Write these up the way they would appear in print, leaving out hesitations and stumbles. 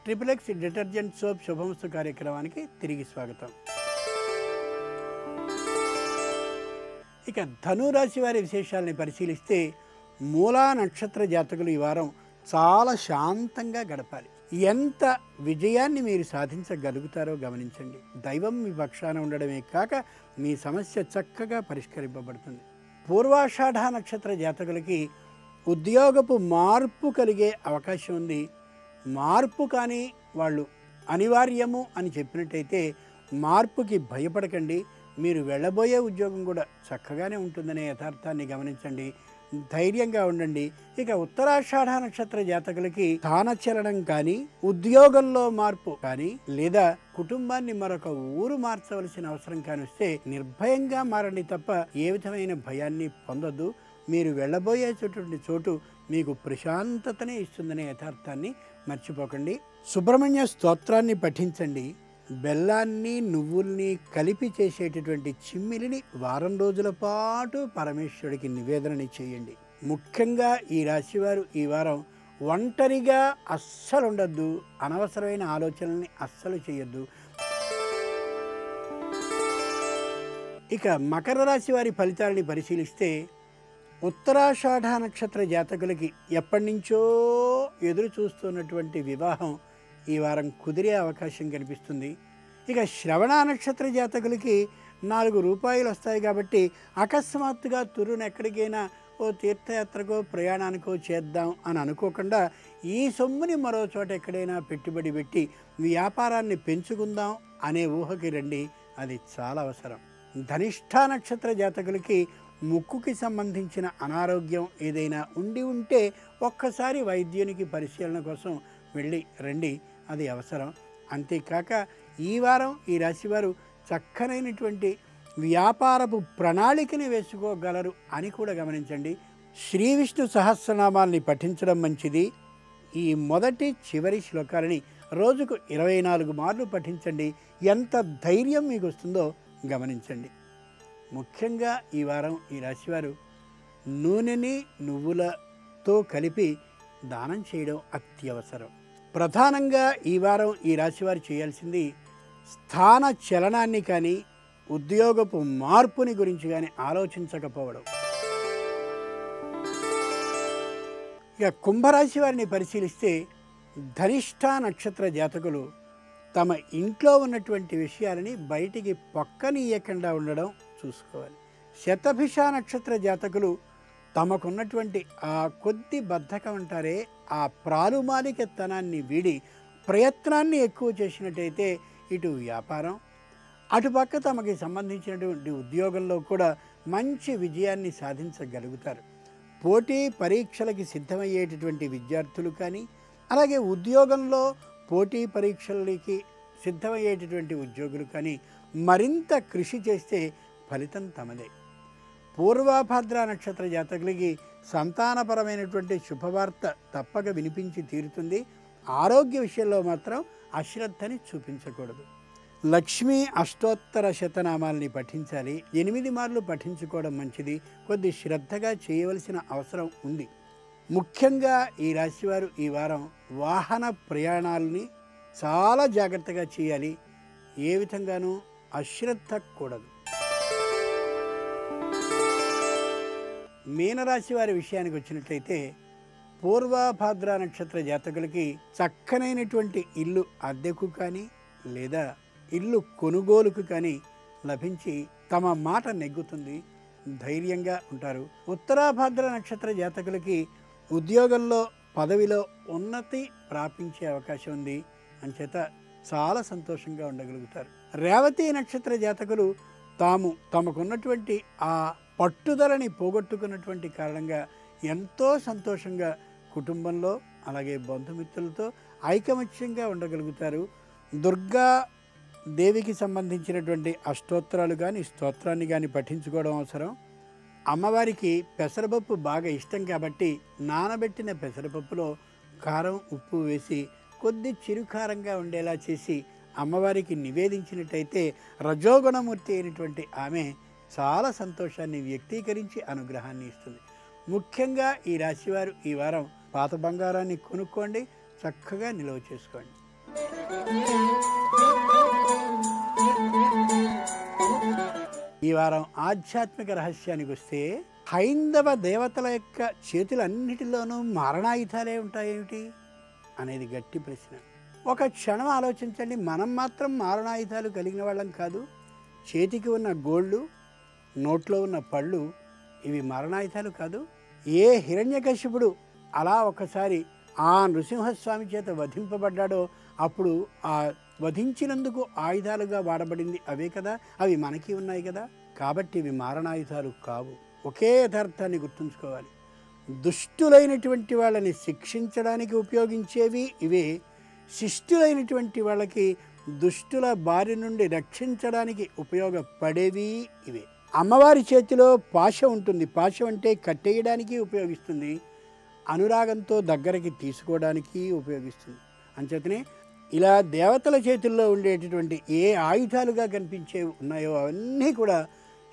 Triple X detergent soap శుభమస్తు కార్యక్రమానికి తిరిగి స్వాగతం. ఇక ధనురాశి వారి విశేషాలని పరిశీలిస్తే మూలా నక్షత్ర జాతకులు ఈ వారం చాలా శాంతంగా గడపాలి. ఎంత విజయాన్ని మీరు సాధించగలుగుతారో గమనించండి. దైవం మీ పక్షాన ఉండడమే కాక మీ సమస్య చక్కగా పరిష్కరింపబడుతుంది. పూర్వాషాఢ నక్షత్ర జాతకులకి ఉద్యోగపు మార్పు కలిగే అవకాశం ఉంది. మార్పు కానీ వాళ్ళు అనివార్యము అని చెప్పినట్టయితే మార్పుకి భయపడకండి. మీరు వెళ్ళబోయే ఉద్యోగం కూడా చక్కగానే ఉంటుందనే యథార్థాన్ని గమనించండి. ధైర్యంగా ఉండండి. ఇక ఉత్తరాషాఢ నక్షత్ర జాతకులకి స్థానచలనం కానీ, ఉద్యోగంలో మార్పు కానీ, లేదా కుటుంబాన్ని మరొక ఊరు మార్చవలసిన అవసరం కానీ వస్తే నిర్భయంగా మారండి తప్ప ఏ విధమైన భయాన్ని పొందొద్దు. మీరు వెళ్ళబోయేటటువంటి చోటు మీకు ప్రశాంతతనే ఇస్తుందనే యథార్థాన్ని మర్చిపోకండి. సుబ్రహ్మణ్య స్తోత్రాన్ని పఠించండి. బెల్లాన్ని నువ్వుల్ని కలిపి చేసేటటువంటి చిమ్మిలిని వారం రోజుల పాటు పరమేశ్వరుడికి నివేదనని చేయండి. ముఖ్యంగా ఈ రాశివారు ఈ వారం ఒంటరిగా అస్సలు ఉండద్దు. అనవసరమైన ఆలోచనల్ని అస్సలు చేయొద్దు. ఇక మకర రాశి వారి ఫలితాలని పరిశీలిస్తే ఉత్తరాషాఢ నక్షత్ర జాతకులకి ఎప్పటి నుంచో ఎదురు చూస్తున్నటువంటి వివాహం ఈ వారం కుదిరే అవకాశం కనిపిస్తుంది. ఇక శ్రవణ నక్షత్ర జాతకులకి 4 రూపాయలు వస్తాయి కాబట్టి అకస్మాత్తుగా తురును ఎక్కడికైనా ఓ తీర్థయాత్రకో ప్రయాణానికో చేద్దాం అని అనుకోకుండా ఈ సొమ్ముని మరో చోట ఎక్కడైనా పెట్టుబడి పెట్టి వ్యాపారాన్ని పెంచుకుందాం అనే ఊహకి రండి. అది చాలా అవసరం. ధనిష్ఠ నక్షత్ర జాతకులకి ముక్కుకి సంబంధించిన అనారోగ్యం ఏదైనా ఉంటే ఒక్కసారి వైద్యునికి పరిశీలన కోసం వెళ్ళి రండి. అది అవసరం. అంతేకాక ఈ వారం ఈ రాశివారు చక్కనైనటువంటి వ్యాపారపు ప్రణాళికని వేసుకోగలరు అని కూడా గమనించండి. శ్రీ విష్ణు సహస్రనామాల్ని పఠించడం మంచిది. ఈ మొదటి చివరి శ్లోకాలని రోజుకు 24 మార్లు పఠించండి. ఎంత ధైర్యం మీకు వస్తుందో గమనించండి. ముఖ్యంగా ఈ వారం ఈ రాశివారు నూనెని నువ్వులతో కలిపి దానం చేయడం అత్యవసరం. ప్రధానంగా ఈ వారం ఈ రాశివారు చేయాల్సింది స్థాన చలనాన్ని కానీ ఉద్యోగపు మార్పుని గురించి కానీ ఆలోచించకపోవడం. ఇక కుంభరాశి వారిని పరిశీలిస్తే ధనిష్ఠ నక్షత్ర జాతకులు తమ ఇంట్లో ఉన్నటువంటి విషయాలని బయటికి పక్కనీయకుండా ఉండడం చూసుకోవాలి. శతభిష నక్షత్ర జాతకులు తమకున్నటువంటి ఆ కొద్ది బద్ధకం అంటారే ఆ ప్రాలుమాలికతనాన్ని వీడి ప్రయత్నాన్ని ఎక్కువ చేసినట్టయితే ఇటు వ్యాపారం అటుపక్క తమకి సంబంధించినటువంటి ఉద్యోగంలో కూడా మంచి విజయాన్ని సాధించగలుగుతారు. పోటీ పరీక్షలకి సిద్ధమయ్యేటటువంటి విద్యార్థులు కానీ, అలాగే ఉద్యోగంలో పోటీ పరీక్షలకి సిద్ధమయ్యేటటువంటి ఉద్యోగులు కానీ మరింత కృషి చేస్తే ఫలితం తమదే. పూర్వభద్ర నక్షత్ర జాతకులకి సంతానపరమైనటువంటి శుభవార్త తప్పక వినిపించి తీరుతుంది. ఆరోగ్య విషయంలో మాత్రం అశ్రద్ధని చూపించకూడదు. లక్ష్మీ అష్టోత్తర శతనామాల్ని పఠించాలి. 8 మార్లు పఠించుకోవడం మంచిది. కొద్ది శ్రద్ధగా చేయవలసిన అవసరం ఉంది. ముఖ్యంగా ఈ రాశివారు ఈ వారం వాహన ప్రయాణాలని చాలా జాగ్రత్తగా చేయాలి. ఏ విధంగానూ అశ్రద్ధ కూడదు. మీనరాశి వారి విషయానికి వచ్చినట్లయితే పూర్వభాద్ర నక్షత్ర జాతకులకి చక్కనైనటువంటి ఇల్లు అద్దెకు కానీ లేదా ఇల్లు కొనుగోలుకు కానీ లభించి తమ మాట నెగ్గుతుంది. ధైర్యంగా ఉంటారు. ఉత్తరాభాద్ర నక్షత్ర జాతకులకి ఉద్యోగంలో పదవిలో ఉన్నతి ప్రాపించే అవకాశం ఉంది. అంచేత చాలా సంతోషంగా ఉండగలుగుతారు. రేవతి నక్షత్ర జాతకులు తమకున్నటువంటి ఆ పట్టుదలని పోగొట్టుకున్నటువంటి కారణంగా ఎంతో సంతోషంగా కుటుంబంలో అలాగే బంధుమిత్రులతో ఐకమత్యంగా ఉండగలుగుతారు. దుర్గా దేవికి సంబంధించినటువంటి అష్టోత్తరాలు కానీ స్తోత్రాన్ని కానీ పఠించుకోవడం అవసరం. అమ్మవారికి పెసరపప్పు బాగా ఇష్టం కాబట్టి నానబెట్టిన పెసరపప్పులో కారం ఉప్పు వేసి కొద్ది చిరుకారంగా ఉండేలా చేసి అమ్మవారికి నివేదించినట్టయితే రజోగుణమూర్తి అయినటువంటి ఆమె చాలా సంతోషాన్ని వ్యక్తీకరించి అనుగ్రహాన్ని ఇస్తుంది. ముఖ్యంగా ఈ రాశివారు ఈ వారం పాత బంగారాన్ని కొనుక్కోండి, చక్కగా నిల్వ చేసుకోండి. ఈ వారం ఆధ్యాత్మిక రహస్యానికి వస్తే, హైందవ దేవతల యొక్క చేతులన్నిటిలోనూ మారణాయుధాలే ఉంటాయేమిటి అనేది గట్టి ప్రశ్న. ఒక క్షణం ఆలోచించండి. మనం మాత్రం మారణాయుధాలు కలిగిన వాళ్ళం కాదు. చేతికి ఉన్న గోళ్ళు, నోట్లో ఉన్న పళ్ళు ఇవి మారణాయుధాలు కాదు. ఏ హిరణ్యకశిపుడు అలా ఒకసారి ఆ నృసింహస్వామి చేత వధింపబడ్డాడో అప్పుడు ఆ వధించినందుకు ఆయుధాలుగా వాడబడింది అవే కదా, అవి మనకి ఉన్నాయి కదా. కాబట్టి ఇవి మారణాయుధాలు కావు. ఒకే యథార్థాన్ని గుర్తుంచుకోవాలి. దుష్టులైనటువంటి వాళ్ళని శిక్షించడానికి ఉపయోగించేవి ఇవే, శిష్టులైనటువంటి వాళ్ళకి దుష్టుల బారి నుండి రక్షించడానికి ఉపయోగపడేవి ఇవే. అమ్మవారి చేతిలో పాశం ఉంటుంది. పాశం అంటే కట్టేయడానికి ఉపయోగిస్తుంది, అనురాగంతో దగ్గరికి తీసుకోవడానికి ఉపయోగిస్తుంది. అంచేతనే ఇలా దేవతల చేతుల్లో ఉండేటటువంటి ఏ ఆయుధాలుగా కనిపించే ఉన్నాయో అవన్నీ కూడా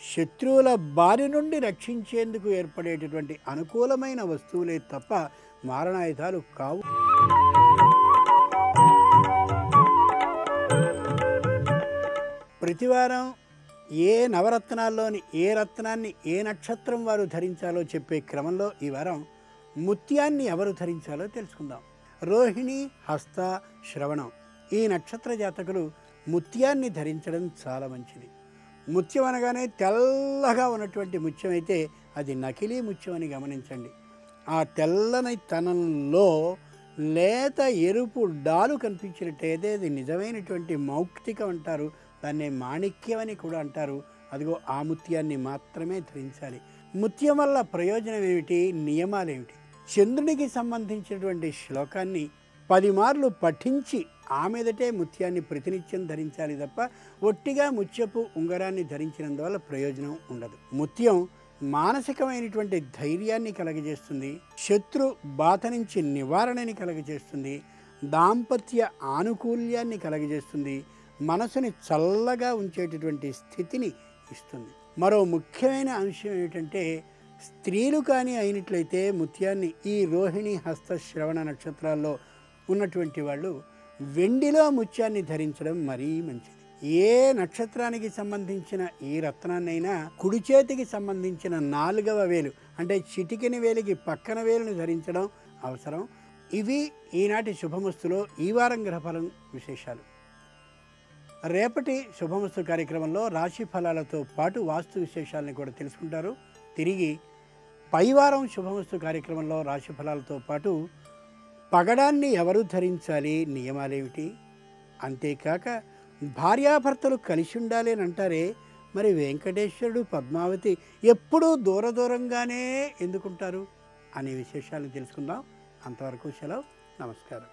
శత్రువుల బారి నుండి రక్షించేందుకు ఏర్పడేటటువంటి అనుకూలమైన వస్తువులే తప్ప మారణాయుధాలు కావు. ప్రతివారం ఏ నవరత్నాల్లోని ఏ రత్నాన్ని ఏ నక్షత్రం వారు ధరించాలో చెప్పే క్రమంలో ఈ వారం ముత్యాన్ని ఎవరు ధరించాలో తెలుసుకుందాం. రోహిణి, హస్త, శ్రవణం ఈ నక్షత్ర జాతకులు ముత్యాన్ని ధరించడం చాలా మంచిది. ముత్యం అనగానే తెల్లగా ఉన్నటువంటి ముత్యం అయితే అది నకిలీ ముత్యం అని గమనించండి. ఆ తెల్లని తనంలో లేత ఎరుపు డాలు కనిపించినట్టయితే అది నిజమైనటువంటి మౌక్తికం అంటారు. దాన్నే మాణిక్యం అని కూడా అంటారు. అదిగో ఆ ముత్యాన్ని మాత్రమే ధరించాలి. ముత్యం వల్ల ప్రయోజనం ఏమిటి, నియమాలేమిటి? చంద్రునికి సంబంధించినటువంటి శ్లోకాన్ని 10 మార్లు పఠించి ఆ మీదటే ముత్యాన్ని ప్రతినిత్యం ధరించాలి తప్ప ఒట్టిగా ముత్యపు ఉంగరాన్ని ధరించినందువల్ల ప్రయోజనం ఉండదు. ముత్యం మానసికమైనటువంటి ధైర్యాన్ని కలగజేస్తుంది, శత్రు బాధ నుంచి నివారణని కలగజేస్తుంది, దాంపత్య ఆనుకూల్యాన్ని కలగజేస్తుంది, మనసుని చల్లగా ఉంచేటటువంటి స్థితిని ఇస్తుంది. మరో ముఖ్యమైన అంశం ఏమిటంటే, స్త్రీలు కానీ అయినట్లయితే ముత్యాన్ని ఈ రోహిణి, హస్త, శ్రవణ నక్షత్రాల్లో ఉన్నటువంటి వాళ్ళు వెండిలో ముత్యాన్ని ధరించడం మరీ మంచిది. ఏ నక్షత్రానికి సంబంధించిన ఈ రత్నాన్నైనా కుడి చేతికి సంబంధించిన 4వ వేలు అంటే చిటికెని వేలికి పక్కన వేలుని ధరించడం అవసరం. ఇవి ఈనాటి శుభమస్తులో ఈ వారం గ్రహఫలం విశేషాలు. రేపటి శుభమస్తు కార్యక్రమంలో రాశి ఫలాలతో పాటు వాస్తు విశేషాలని కూడా తెలుసుకుంటారు. తిరిగి పైవారం శుభమస్తు కార్యక్రమంలో రాశి ఫలాలతో పాటు పగడాన్ని ఎవరు ధరించాలి, నియమాలేమిటి, అంతేకాక భార్యాభర్తలు కలిసి ఉండాలి అని అంటారే, మరి వెంకటేశ్వరుడు, పద్మావతి ఎప్పుడూ దూరంగానే ఎందుకుంటారు అనే విశేషాలను తెలుసుకుందాం. అంతవరకు సెలవు. నమస్కారం.